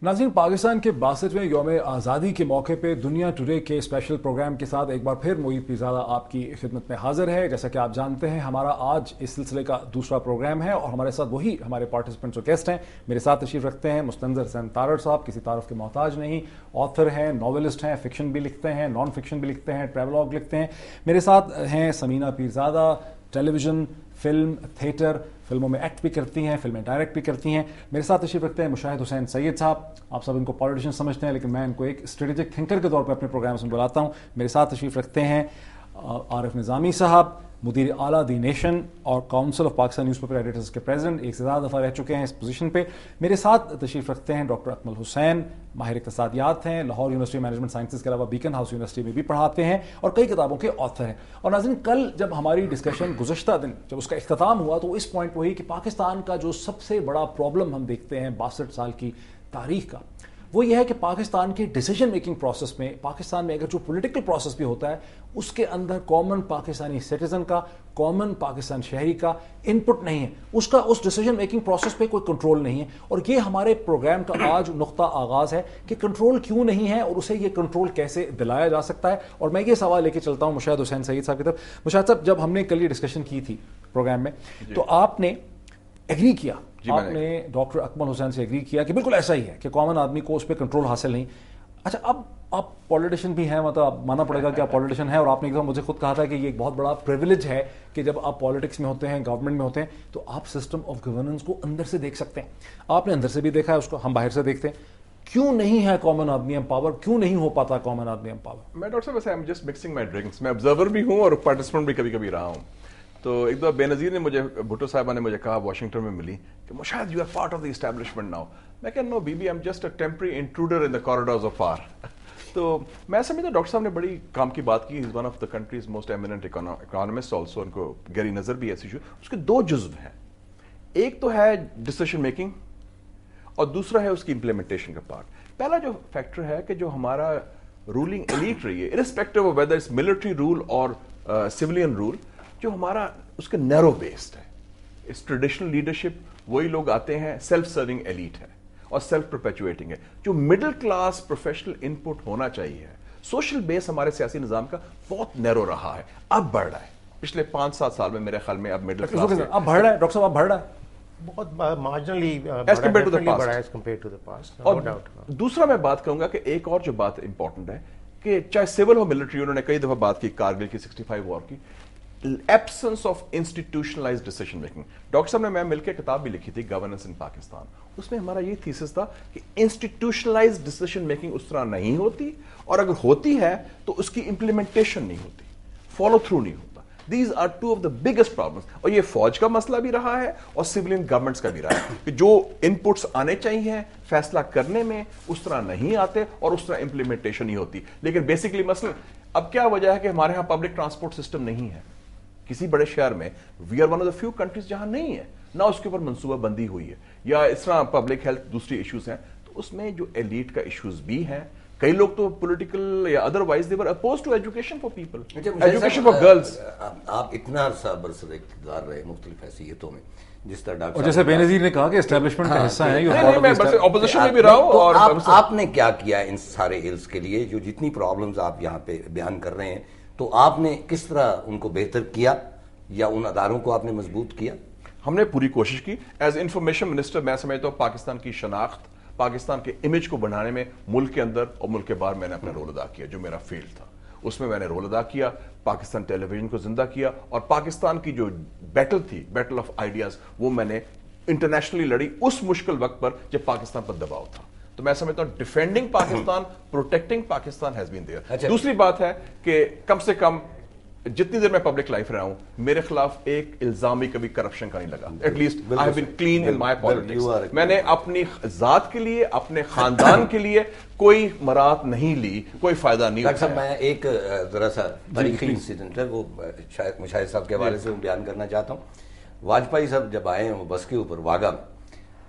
नाज़रीन, पाकिस्तान के 62वें यौम आज़ादी के मौके पे दुनिया टुडे के स्पेशल प्रोग्राम के साथ एक बार फिर मोईद पीरज़ादा आपकी खिदमत में हाजिर है। जैसा कि आप जानते हैं, हमारा आज इस सिलसिले का दूसरा प्रोग्राम है और हमारे साथ वही हमारे पार्टिसिपेंट्स और गेस्ट हैं। मेरे साथ तशरीफ़ रखते हैं मुस्तंज़र हुसैन तारड़ साहब, किसी तारुफ के मोहताज नहीं, ऑथर हैं, नॉवेलिस्ट हैं, फिक्शन भी लिखते हैं, नॉन फिक्शन भी लिखते हैं, ट्रैवलॉग लिखते हैं। मेरे साथ हैं Samina Peerzada, television, film, theatre, फिल्मों में एक्ट भी करती हैं, फिल्में डायरेक्ट भी करती हैं। मेरे साथ तशरीफ़ रखते हैं मुशाहिद हुसैन सैयद साहब। आप सब इनको पॉलिटिशियन समझते हैं, लेकिन मैं इनको एक स्ट्रेटेजिक थिंकर के तौर पर अपने प्रोग्राम्स में बुलाता हूँ। मेरे साथ तशरीफ़ रखते हैं आरिफ निज़ामी साहब, मुदीर आला दी नेशन और council of Pakistan newspaper editors के प्रेसिडेंट, एक से ज़्यादा दफ़ा रह चुके हैं इस पोजीशन पे। मेरे साथ तशरीफ़ रखते हैं डॉक्टर अकमल हुसैन, माहिर इक़्तिसादियात हैं, लाहौर यूनिवर्सिटी मैनेजमेंट साइंसेस के अलावा बीकन हाउस यूनिवर्सिटी में भी पढ़ाते हैं और कई किताबों के ऑथर हैं। और नाज़रीन, कल जब हमारी डिस्कशन गुज़श्ता दिन जब उसका इख्तिताम हुआ तो इस पॉइंट पर हुई कि पाकिस्तान का जो सबसे बड़ा प्रॉब्लम हम देखते हैं 62 साल की तारीख का, वो ये है कि पाकिस्तान के डिसीजन मेकिंग प्रोसेस में, पाकिस्तान में अगर जो पॉलिटिकल प्रोसेस भी होता है उसके अंदर कॉमन पाकिस्तानी सिटीजन का, कॉमन पाकिस्तान शहरी का इनपुट नहीं है, उसका उस डिसीजन मेकिंग प्रोसेस पे कोई कंट्रोल नहीं है। और ये हमारे प्रोग्राम का आज नुक्ता आगाज है कि कंट्रोल क्यों नहीं है और उसे ये कंट्रोल कैसे दिलाया जा सकता है। और मैं ये सवाल लेके चलता हूँ मुशाहिद हुसैन सैयद साहब की तरफ। मुशाहिद साहब, जब हमने कल ये डिस्कशन की थी प्रोग्राम में तो आपने एग्री किया, आपने डॉक्टर अकमल हुसैन से एग्री किया कि बिल्कुल ऐसा ही है कि कॉमन आदमी को उस पर कंट्रोल हासिल नहीं। अच्छा, अब आप पॉलिटिशियन भी हैं, मतलब मानना पड़ेगा कि आप पॉलिटिशियन हैं और आपने एकदम मुझे खुद कहा था कि ये एक बहुत बड़ा प्रिविलेज है कि जब आप पॉलिटिक्स में होते हैं, गवर्नमेंट में होते हैं, तो आप सिस्टम ऑफ गवर्नेंस को अंदर से देख सकते हैं। आपने अंदर से भी देखा है उसको, हम बाहर से देखते हैं। क्यों नहीं है कॉमन आदमी एम्पावर, क्यों नहीं हो पाता कॉमन आदमी एम्पावर? मैं डॉक्टर साहब, आई am just mixing my drinks. मैं ऑब्जर्वर भी हूँ और पार्टिसिपेंट भी कभी कभी रहा हूँ। तो एक दो बेनज़ीर ने मुझे, भुट्टो साहिबा ने मुझे कहा वाशिंगटन में मिली कि Mushahid you are part of the establishment now. मैं कहा नो बीबी, I am just a temporary intruder in the corridors of power. तो मैं समझता हूँ डॉक्टर साहब ने बड़ी काम की बात की। Is one of the countries most eminent economist also, उनको गहरी नजर भी ऐसी इशू। उसके दो जुज्व हैं, एक तो है डिसीजन मेकिंग और दूसरा है उसकी इंप्लीमेंटेशन का पार्ट। पहला जो फैक्टर है कि जो हमारा रूलिंग एलीट रही है, irrespective of whether it's military rule और सिविलियन रूल, जो हमारा उसके नैरो बेस्ड है। इस ट्रेडिशनल लीडरशिप वही लोग आते हैं, सेल्फ सर्विंग एलीट है और सेल्फ परपेचुएटिंग है। जो मिडिल क्लास प्रोफेशनल इनपुट होना चाहिए, सोशल बेस हमारे सियासी निजाम का बहुत नैरो रहा है, अब बढ़ रहा है। पिछले 5-7 साल में मेरे ख्याल में अब मिडिल क्लास अब बढ़ रहा है। डॉक्टर साहब, अब बढ़ रहा है बहुत marginally as compared to the past, as compared to the past, no और डाउट। दूसरा मैं बात करूंगा कि एक और जो बात इंपॉर्टेंट है कि चाहे सिविल हो मिलिट्री, उन्होंने कई दफा बात की कारगिल की 65 वॉर की, absence of institutionalised decision making. Doctor साहब ने मैं मिलकर किताब भी लिखी थी, गवर्नेंस इन पाकिस्तान। उसमें हमारा ये थीसिस था कि इंस्टीट्यूशनलाइज्ड डिसीजन मेकिंग उस तरह नहीं होती, और अगर होती है तो उसकी इंप्लीमेंटेशन नहीं होती, फॉलो थ्रू नहीं होता। These are two of the biggest problems। और ये फौज का मसला भी रहा है और सिविलियन गवर्नमेंट्स का भी रहा है कि जो इनपुट्स आने चाहिए फैसला करने में उस तरह नहीं आते और उस तरह इंप्लीमेंटेशन नहीं होती। लेकिन बेसिकली मसला अब क्या वजह है कि हमारे यहाँ पब्लिक ट्रांसपोर्ट सिस्टम नहीं है। किसी बड़े शहर में we are one of the few countries जहां नहीं है, ना उसके ऊपर मनसूबा बंदी हुई है, या इस तरह पब्लिक हेल्थ दूसरी इश्यूज हैं। तो उसमें जो एलीट का इश्यूज भी हैं, कई लोग तो पॉलिटिकल या otherwise they were opposed to education for people, education for girls. आप इतना अरसा बरसर इक़्तिदार रहे मुख्तलिफ हैसियतों में, जिस तरह डॉक्टर, और जैसे बेनज़ीर ने कहा कि एस्टैब्लिशमेंट का हिस्सा है, मैं ऑपोजिशन में भी रहा हूं। और आपने क्या किया इन सारे इल्स के लिए, जो जितनी प्रॉब्लम्स आप यहाँ पे बयान कर रहे हैं, तो आपने किस तरह उनको बेहतर किया या उन अदारों को आपने मजबूत किया? हमने पूरी कोशिश की। एज इंफॉर्मेशन मिनिस्टर मैं समझता हूँ पाकिस्तान की शनाख्त, पाकिस्तान के इमेज को बढ़ाने में मुल्क के अंदर और मुल्क के बाहर मैंने अपना रोल अदा किया। जो मेरा फील्ड था उसमें मैंने रोल अदा किया, पाकिस्तान टेलीविजन को जिंदा किया, और पाकिस्तान की जो बैटल थी, बैटल ऑफ आइडियाज, वो मैंने इंटरनेशनली लड़ी उस मुश्किल वक्त पर जब पाकिस्तान पर दबाव था। तो मैं समझता हूं defending Pakistan, protecting Pakistan has been there. दूसरी बात है कि कम से कम जितनी देर मैं पब्लिक लाइफ रहा हूं, मेरे खिलाफ एक इल्जाम भी कभी करप्शन का नहीं लगा। At least I have been clean in my politics. मैंने अपनी जात के लिए, अपने खानदान के लिए कोई मरात नहीं ली, कोई फायदा नहीं उठाया। मैं एक जरा सा तारीखी इंसिडेंट है, वो मुशाहिद साहब के हवाले से बयान करना चाहता हूँ। वाजपेयी साहब जब आए हैं बस के ऊपर वाघा में,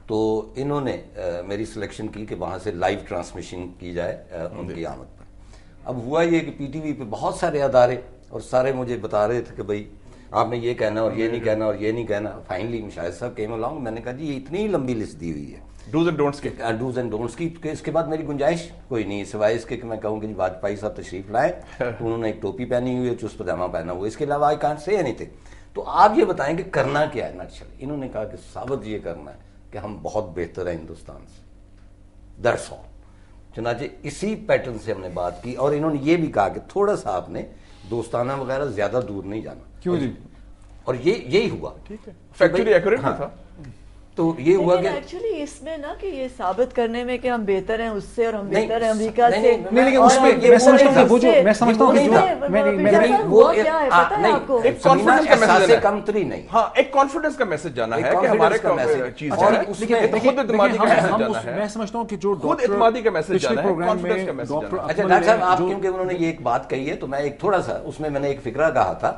तो इन्होंने मेरी सिलेक्शन की कि वहां से लाइव ट्रांसमिशन की जाए उनकी आमद पर। अब हुआ ये कि पीटीवी पे बहुत सारे अदारे और सारे मुझे बता रहे थे कि भाई आपने ये कहना और ये नहीं कहना और ये नहीं कहना। फाइनली मुशाहिद साहब केम अलोंग, मैंने कहा जी ये इतनी लंबी लिस्ट दी हुई है ڈوز اینڈ ڈونٹس کی کہ اس کے بعد میری گنجائش کوئی نہیں سوائے اس کے کہ میں کہوں کہ واجپئی صاحب تشریف لائے تو انہوں نے ایک ٹوپی پہنی ہوئی ہے, چست پاجامہ پہنا ہوا, اس کے علاوہ I can't say any thing. تو آپ یہ بتائیں کہ کرنا کیا ہے نٹشل. انہوں نے کہا کہ ثابت یہ کرنا ہے کہ ہم بہت بہتر ہیں ہندوستان سے, دیٹس آل. چنانچہ اسی پیٹرن سے ہم نے بات کی اور انہوں نے یہ بھی کہا کہ تھوڑا سا آپ نے دوستانہ وغیرہ زیادہ دور نہیں جانا. کیوں جی؟ اور یہی ہوا. ٹھیک ہے, فیکچولی ایکوریٹ تھا. تو یہ ہوا کہ ایکچولی اس میں نا کہ یہ ثابت کرنے میں کہ ہم بہتر ہیں اس سے اور ہم بہتر ہیں امریکہ سے, نہیں لیکن اس میں میں سمجھتا ہوں کہ میں سمجھتا ہوں کہ وہ کیا ہے پتہ ہے آپ کو, ایک کانفیڈنس کا میسج ہے, کمتری نہیں. ہاں ایک کانفیڈنس کا میسج جانا ہے کہ ہمارے چیز ہے, خود اعتمادی کا میسج جانا ہے. میں سمجھتا ہوں کہ جو خود اعتمادی کا میسج جانا ہے, کانفیڈنس کا میسج جانا ہے. اچھا ڈاکٹر صاحب, آپ کیونکہ انہوں نے یہ ایک بات کہی ہے تو میں ایک تھوڑا سا اس میں نے ایک فکرہ کہا تھا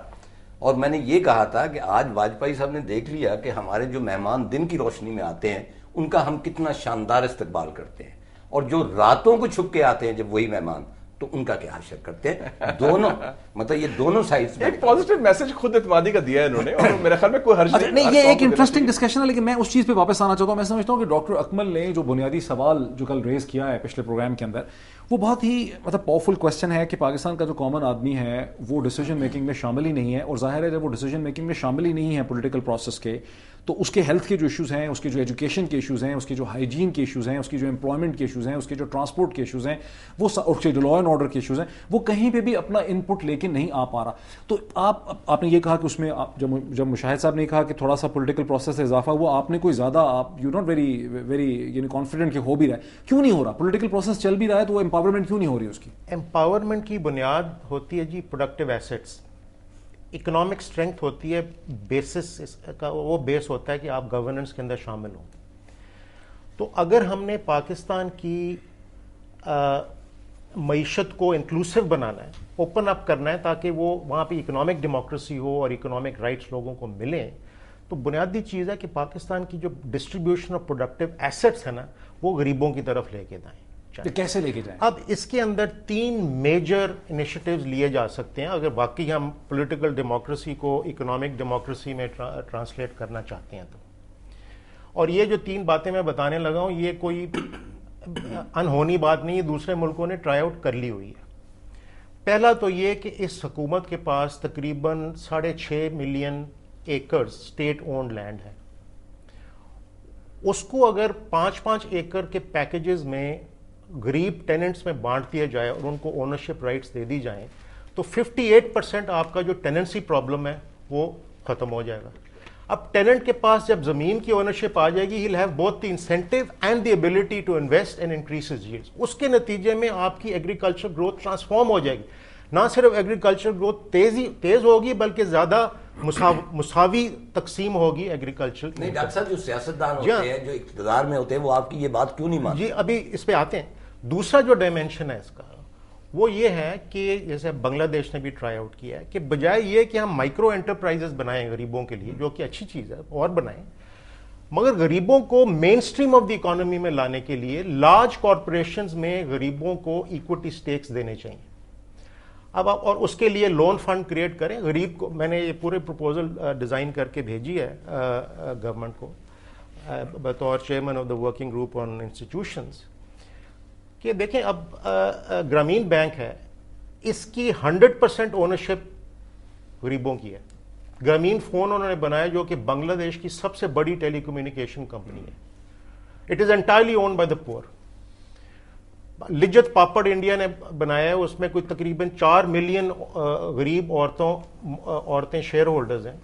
اور میں نے یہ کہا تھا کہ آج واجپئی صاحب نے دیکھ لیا کہ ہمارے جو مہمان دن کی روشنی میں آتے ہیں ان کا ہم کتنا شاندار استقبال کرتے ہیں, اور جو راتوں کو چھپ کے آتے ہیں جب وہی مہمان, تو ان کا کیا حشر کرتے ہیں. دونوں مطلب یہ دونوں سائڈز میں ایک پازیٹیو میسج خود اعتمادی کا دیا ہے انہوں نے, اور میرے خیال میں کوئی حرج نہیں. یہ ایک انٹرسٹنگ ڈسکشن ہے, لیکن میں اس چیز پہ واپس آنا چاہتا ہوں. میں سمجھتا ہوں کہ ڈاکٹر اکمل نے جو بنیادی سوال جو کل ریز کیا ہے پچھلے پروگرام کے اندر, وہ بہت ہی مطلب پاورفل کویسچن ہے کہ پاکستان کا جو کامن آدمی ہے وہ ڈیسیجن میکنگ میں شامل ہی نہیں ہے, اور ظاہر ہے جب وہ ڈیسیجن میکنگ میں شامل ہی نہیں ہے پولیٹیکل پروسیس کے, تو اس کے ہیلتھ کے جو ایشوز ہیں, اس کے جو ایجوکیشن کے ایشوز ہیں, اس کے جو ہائیجین کے ایشوز ہیں, اس کی جو امپلائمنٹ کے ایشوز ہیں, اس کے جو ٹرانسپورٹ کے ایشوز ہیں, وہ اس کے جو لا اینڈ آرڈر کے ایشوز ہیں, وہ کہیں پہ بھی اپنا ان پٹ لے کے نہیں آ پا رہا. تو آپ نے یہ کہا کہ اس میں جب مشاہد صاحب نے کہا کہ تھوڑا سا پولیٹیکل پروسیس سے اضافہ ہوا, آپ نے کوئی زیادہ آپ یو ناٹ ویری یعنی کانفیڈنٹ کہ ہو بھی رہا ہے. کیوں نہیں ہو رہا؟ پولیٹیکل پروسیس چل بھی رہا ہے تو وہ امپاورمنٹ کیوں نہیں ہو رہی اس کی؟ امپاورمنٹ کی بنیاد ہوتی ہے جی پروڈکٹیو ایسیٹس, اکنامک اسٹرینتھ ہوتی ہے, بیسس کا وہ بیس ہوتا ہے کہ آپ گورننس کے اندر شامل ہوں. تو اگر ہم نے پاکستان کی معیشت کو انکلوسیو بنانا ہے, اوپن اپ کرنا ہے تاکہ وہ وہاں پہ اکنامک ڈیموکریسی ہو اور اکنامک رائٹس لوگوں کو ملیں, تو بنیادی چیز ہے کہ پاکستان کی جو ڈسٹریبیوشن آف پروڈکٹیو ایسیٹس ہے نا وہ غریبوں کی طرف لے کے جائیں. کیسے لے کے جائیں؟ اب اس کے اندر 3 میجر انیشیٹیوز لیے جا سکتے ہیں اگر واقعی ہم پولیٹیکل ڈیموکریسی کو اکنامک ڈیموکریسی میں ٹرانسلیٹ کرنا چاہتے ہیں تو. اور یہ جو 3 باتیں میں بتانے لگا ہوں یہ کوئی انہونی بات نہیں, دوسرے ملکوں نے ٹرائی آؤٹ کر لی ہوئی ہے. پہلا تو یہ کہ اس حکومت کے پاس تقریباً 6.5 ملین ایکڑز اسٹیٹ اونڈ لینڈ ہے. اس کو اگر 5-5 ایکڑ کے پیکیجز میں غریب ٹیننٹس میں بانٹ دیا جائے اور ان کو اونرشپ رائٹس دے دی جائیں تو 58% آپ کا جو ٹیننسی پرابلم ہے وہ ختم ہو جائے گا. اب ٹیننٹ کے پاس جب زمین کی اونرشپ آ جائے گی, he'll have both the incentive and the ability to invest and increase his yields. اس کے نتیجے میں آپ کی ایگریکلچر گروتھ ٹرانسفارم ہو جائے گی. نہ صرف ایگریکلچر گروتھ تیز ہوگی بلکہ زیادہ مساوی تقسیم ہوگی ایگریکلچر. نہیں ڈاکٹر صاحب, جو سیاستدان ہوتے ہیں جو اقتدار میں ہوتے ہیں وہ آپ کی یہ بات کیوں نہیں مانتے؟ جی ابھی اس پہ آتے ہیں. دوسرا جو ڈائمینشن ہے اس کا وہ یہ ہے کہ جیسے بنگلہ دیش نے بھی ٹرائی آؤٹ کیا ہے کہ بجائے یہ کہ ہم مائکرو انٹرپرائزز بنائیں غریبوں کے لیے, جو کہ اچھی چیز ہے اور بنائیں, مگر غریبوں کو مین سٹریم آف دی اکانومی میں لانے کے لیے لارج کارپوریشنز میں غریبوں کو ایکوٹی سٹیکس دینے چاہیے. اب آپ اور اس کے لیے لون فنڈ کریٹ کریں غریب کو. میں نے یہ پورے پروپوزل ڈیزائن کر کے بھیجی ہے گورنمنٹ کو بطور chairman of the working group on institutions کہ دیکھیں اب گرامین بینک ہے, اس کی 100% اونرشپ غریبوں کی ہے. گرامین فون انہوں نے بنایا جو کہ بنگلہ دیش کی سب سے بڑی ٹیلی کمیونیکیشن کمپنی ہے. It is entirely owned by the پور. لجت پاپڑ انڈیا نے بنایا ہے, اس میں کوئی تقریباً 4 ملین غریب عورتیں شیئر ہولڈرز ہیں,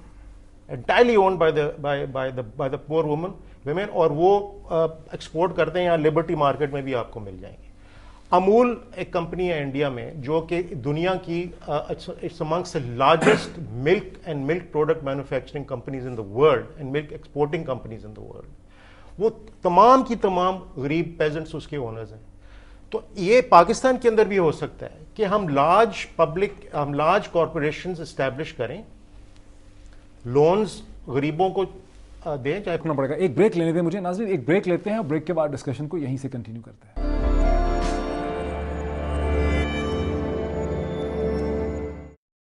انٹائرلی اونڈ بائی دا پور ویمن, اور وہ ایکسپورٹ کرتے ہیں, یہاں لبرٹی مارکیٹ میں بھی آپ کو مل جائیں گے. امول ایک کمپنی ہے انڈیا میں جو کہ دنیا کی it's amongst the largest milk and milk product manufacturing companies in the world and milk exporting companies in the world. وہ تمام کی تمام غریب پیزنٹس اس کے اونرز ہیں. تو یہ پاکستان کے اندر بھی ہو سکتا ہے کہ ہم لارج کارپوریشنز اسٹیبلش کریں, لونز غریبوں کو دیں. چاہے پڑے گا. ایک بریک لینے دیں مجھے ناظرین, ایک بریک لیتے ہیں اور بریک کے بعد ڈسکشن کو یہیں سے کنٹینیو کرتے ہیں.